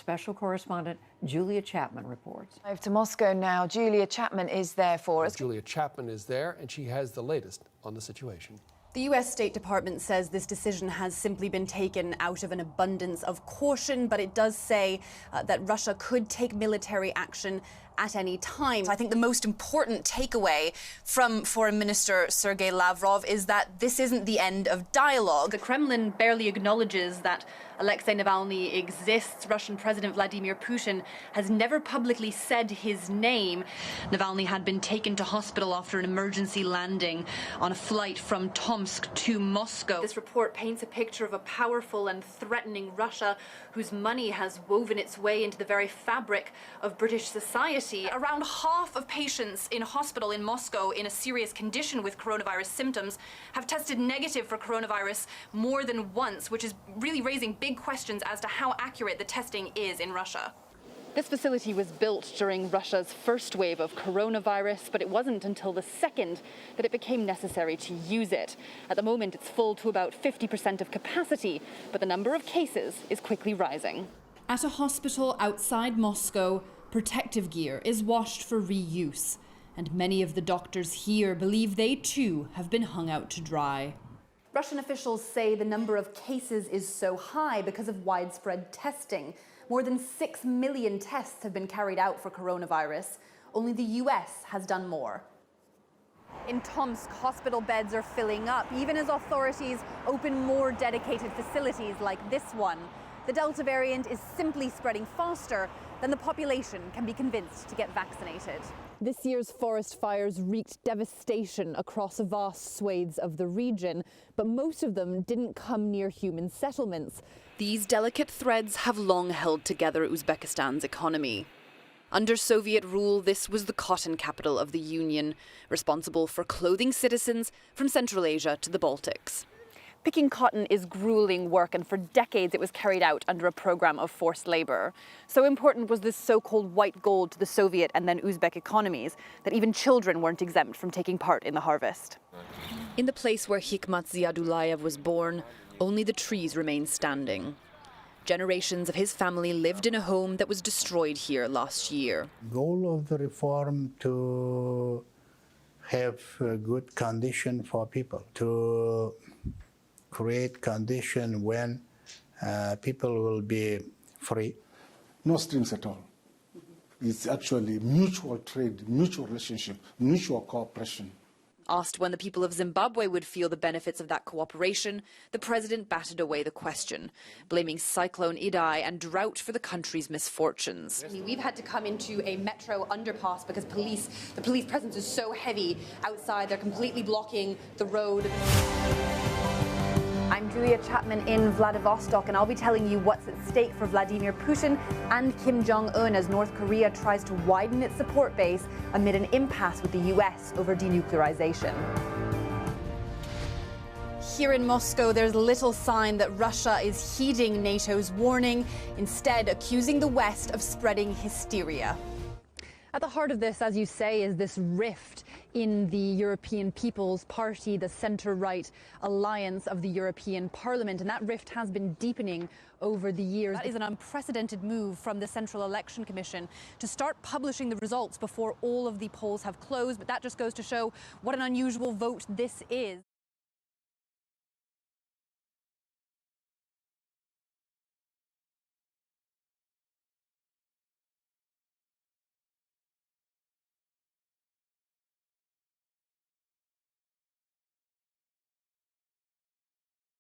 Special correspondent Julia Chapman reports. Over to Moscow now. Julia Chapman is there for us. Julia Chapman is there, and she has the latest on the situation. The U.S. State Department says this decision has simply been taken out of an abundance of caution, but it does say that Russia could take military action at any time. I think the most important takeaway from Foreign Minister Sergei Lavrov is that this isn't the end of dialogue. The Kremlin barely acknowledges that Alexei Navalny exists. Russian President Vladimir Putin has never publicly said his name. Navalny had been taken to hospital after an emergency landing on a flight from Tomsk to Moscow. This report paints a picture of a powerful and threatening Russia whose money has woven its way into the very fabric of British society. Around half of patients in hospital in Moscow in a serious condition with coronavirus symptoms have tested negative for coronavirus more than once, which is really raising big questions as to how accurate the testing is in Russia. This facility was built during Russia's first wave of coronavirus, but it wasn't until the second that it became necessary to use it. At the moment, it's full to about 50% of capacity, but the number of cases is quickly rising. At a hospital outside Moscow, protective gear is washed for reuse, and many of the doctors here believe they too have been hung out to dry. Russian officials say the number of cases is so high because of widespread testing. More than 6 million tests have been carried out for coronavirus. Only the US has done more. In Tomsk, hospital beds are filling up, even as authorities open more dedicated facilities like this one. The Delta variant is simply spreading faster than the population can be convinced to get vaccinated. This year's forest fires wreaked devastation across vast swathes of the region, but most of them didn't come near human settlements. These delicate threads have long held together Uzbekistan's economy. Under Soviet rule, this was the cotton capital of the Union, responsible for clothing citizens from Central Asia to the Baltics. Picking cotton is grueling work, and for decades it was carried out under a program of forced labor. So important was this so-called white gold to the Soviet and then Uzbek economies that even children weren't exempt from taking part in the harvest. In the place where Hikmat Ziadullayev was born, only the trees remain standing. Generations of his family lived in a home that was destroyed here last year. The goal of the reform to have a good condition for people, to create condition when people will be free. No strings at all. It's actually mutual trade, mutual relationship, mutual cooperation. Asked when the people of Zimbabwe would feel the benefits of that cooperation, the president batted away the question, blaming Cyclone Idai and drought for the country's misfortunes. We've had to come into a metro underpass because the police presence is so heavy outside. They're completely blocking the road. I'm Julia Chapman in Vladivostok, and I'll be telling you what's at stake for Vladimir Putin and Kim Jong-un as North Korea tries to widen its support base amid an impasse with the US over denuclearization. Here in Moscow, there's little sign that Russia is heeding NATO's warning, instead accusing the West of spreading hysteria. At the heart of this, as you say, is this rift in the European People's Party, the centre-right alliance of the European Parliament, and that rift has been deepening over the years. That is an unprecedented move from the Central Election Commission to start publishing the results before all of the polls have closed, but that just goes to show what an unusual vote this is.